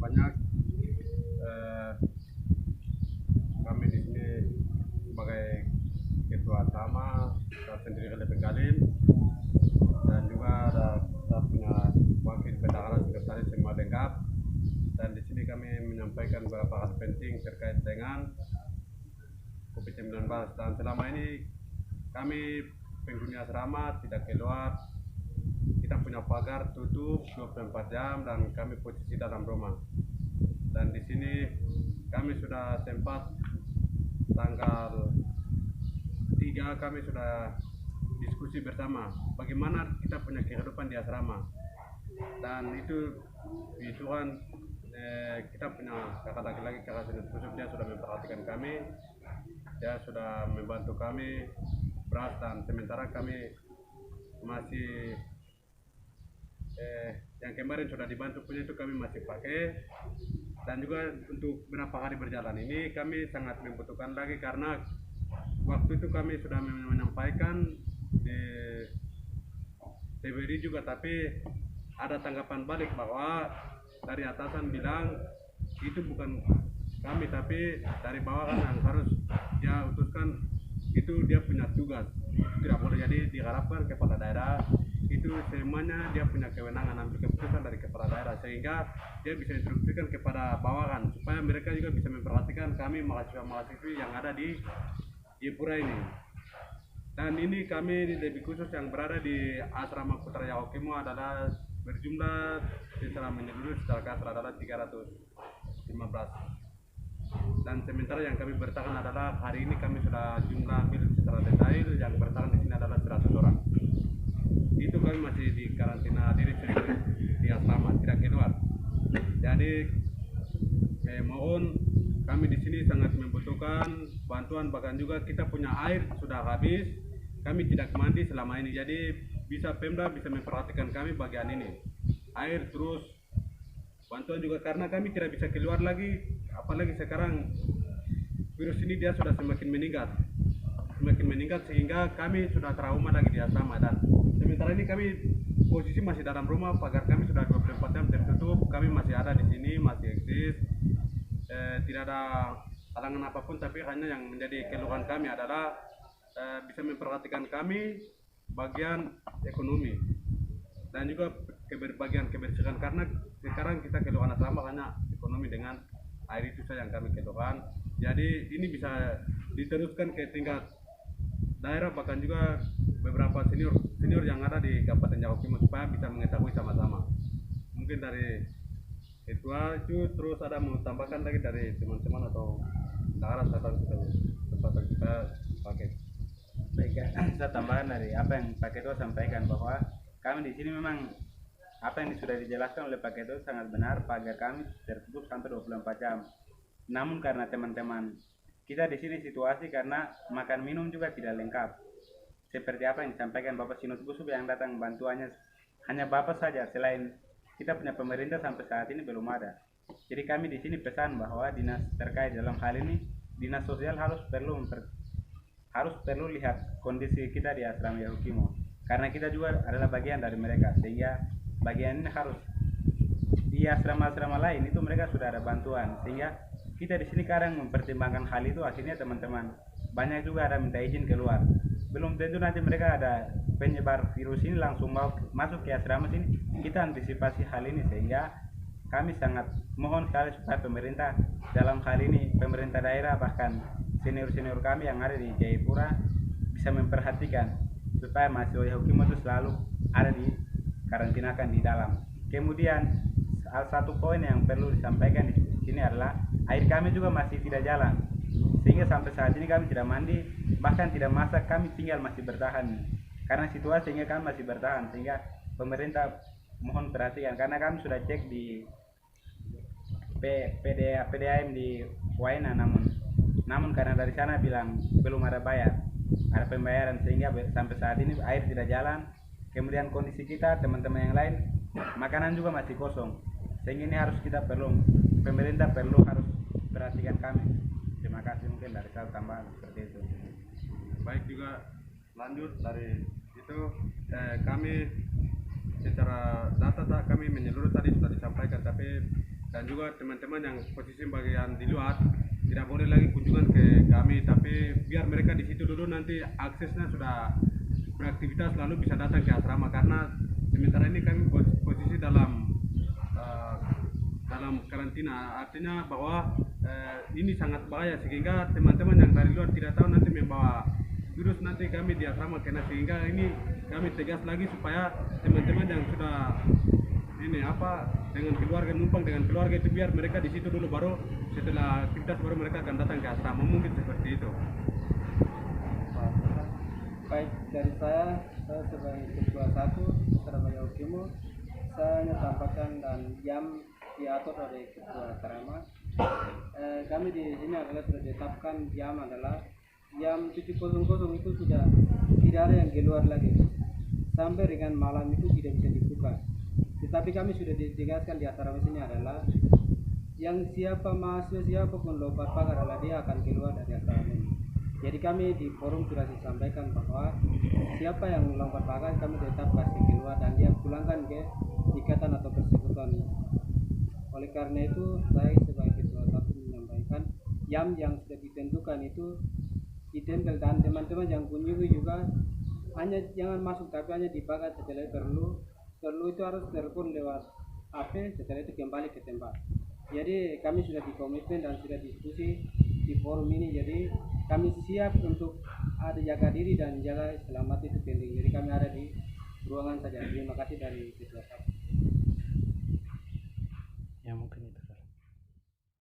banyak. Eh, Kami di sini sebagai ketua sama, saya sendiri dari Bengkalim, dan juga ada kita punya wakil bendahara sekretaris semua lengkap. Dan di sini kami menyampaikan beberapa hal penting terkait dengan COVID-19. Dan selama ini kami penghuni asrama tidak keluar. Kita punya pagar tutup 24 jam dan kami posisi dalam rumah. Dan di sini kami sudah sempat tanggal 3 kami sudah diskusi bersama bagaimana kita punya kehidupan di asrama. Dan itu di Tuhan, kita punya kakak laki-laki, kakak senior khusus, dia sudah memperhatikan kami, dia sudah membantu kami beras, dan sementara kami masih yang kemarin sudah dibantu punya itu kami masih pakai. Dan juga untuk beberapa hari berjalan ini kami sangat membutuhkan lagi, karena waktu itu kami sudah menyampaikan di TVRI juga, tapi ada tanggapan balik bahwa dari atasan bilang itu bukan kami, tapi dari bawahan yang harus dia utuskan, itu dia punya tugas, tidak boleh jadi diharapkan kepala daerah. Itu semuanya dia punya kewenangan ambil keputusan dari kepala daerah, sehingga dia bisa instruksikan kepada bawahan supaya mereka juga bisa memperhatikan kami mahasiswa-mahasiswi yang ada di Jayapura ini. Dan ini kami lebih khusus yang berada di asrama Putra Yahukimo adalah berjumlah secara menyeluruh secara kasar adalah 315. Dan sementara yang kami bertahan adalah hari ini kami sudah jumlah ambil secara detail, yang bertahan di sini adalah 100 orang. Itu kami masih di karantina diri sendiri di asrama, tidak keluar. Jadi mohon, kami di sini sangat membutuhkan bantuan, bahkan juga kita punya air sudah habis, kami tidak mandi selama ini. Jadi bisa Pemda bisa memperhatikan kami bagian ini, air terus bantuan juga, karena kami tidak bisa keluar lagi, apalagi sekarang virus ini dia sudah semakin meningkat sehingga kami sudah trauma lagi di asrama. Dan sementara ini kami posisi masih dalam rumah, pagar kami sudah 24 jam tertutup, kami masih ada di sini, masih eksis. Tidak ada halangan apapun, tapi hanya yang menjadi keluhan kami adalah bisa memperhatikan kami bagian ekonomi dan juga bagian kebersihan, karena sekarang kita keluhan asrama hanya ekonomi dengan air itu saja yang kami keluhan. Jadi ini bisa diteruskan ke tingkat daerah, bahkan juga beberapa senior yang ada di Kabupaten Yahukimo supaya bisa mengetahui sama-sama. Mungkin dari ketua itu, terus ada mau tambahkan lagi dari teman-teman atau daerah kesempatan kita pakai. Baik, saya tambahkan dari apa yang Pak Ketua sampaikan, bahwa kami di sini memang apa yang sudah dijelaskan oleh Pak Ketua sangat benar, pagar kami tertutup sampai 24 jam. Namun karena teman-teman kita di sini situasi karena makan minum juga tidak lengkap. Seperti apa yang disampaikan Bapak Sinut Busub, yang datang bantuannya hanya Bapak saja, selain kita punya pemerintah sampai saat ini belum ada. Jadi kami di sini pesan bahwa dinas terkait dalam hal ini, dinas sosial harus perlu lihat kondisi kita di asrama Yahukimo, karena kita juga adalah bagian dari mereka, sehingga bagian ini harus di asrama-asrama lain itu mereka sudah ada bantuan, sehingga kita di sini kadang mempertimbangkan hal itu. Akhirnya teman-teman banyak juga ada minta izin keluar, belum tentu nanti mereka ada penyebar virus ini langsung mau masuk ke asrama sini. Kita antisipasi hal ini, sehingga kami sangat mohon sekali supaya pemerintah dalam hal ini, pemerintah daerah, bahkan senior-senior kami yang ada di Jayapura bisa memperhatikan supaya mahasiswa Yahukimo itu selalu ada di karantinakan di dalam. Kemudian salah satu poin yang perlu disampaikan di sini adalah air kami juga masih tidak jalan, sehingga sampai saat ini kami tidak mandi, bahkan tidak masak, kami tinggal masih bertahan karena situasi, sehingga kami masih bertahan. Sehingga pemerintah mohon perhatikan, karena kami sudah cek di PDAM di Waina, namun karena dari sana bilang belum ada ada pembayaran, sehingga sampai saat ini air tidak jalan. Kemudian kondisi kita teman-teman yang lain, makanan juga masih kosong, sehingga ini harus pemerintah harus perhatikan kami. Terima kasih, mungkin dari saya tambahan seperti itu. Baik, juga lanjut dari itu, kami secara data kami menyeluruh tadi sudah disampaikan, tapi dan juga teman-teman yang posisi bagian di luar tidak boleh lagi kunjungan ke kami, tapi biar mereka di situ dulu, nanti aksesnya sudah beraktivitas lalu bisa datang ke asrama, karena sementara ini kami posisi dalam karantina, artinya bahwa ini sangat bahaya sehingga teman-teman yang dari luar tidak tahu nanti membawa virus nanti kami di asrama kena, sehingga ini kami tegas lagi supaya teman-teman yang sudah ini dengan keluarga, numpang dengan keluarga itu biar mereka di situ dulu, baru setelah aktivitas baru mereka akan datang ke asrama, mungkin seperti itu. Baik, dari saya sebagai ketua 1 Surabaya Ukimo, saya hanya sampaikan dan jam diatur dari ketua asrama. Kami di sini adalah sudah ditetapkan jam adalah jam 7.00 itu sudah tidak ada yang keluar lagi, sampai dengan malam itu tidak bisa dibuka. Tetapi kami sudah ditegaskan di asrama sini adalah yang siapa mahasiswa siapapun lompat pagar adalah dia akan keluar dari asrama ini. Jadi kami di forum sudah disampaikan bahwa siapa yang lompat pagar kami tetap kasih keluar dan dia pulangkan ke ikatan atau persekutuan. Oleh karena itu saya sebagai ketua 1 menyampaikan jam yang sudah ditentukan itu ditempel, dan teman-teman yang kunjungi juga hanya jangan masuk tapi hanya dipakai setelah perlu itu harus telepon lewat HP, setelah itu kembali ke tempat. Jadi kami sudah dikomitmen dan sudah diskusi di forum ini, jadi kami siap untuk ada jaga diri dan jaga selamat itu penting. Jadi kami ada di ruangan saja. Terima kasih dari ketua. Ya mungkin itu.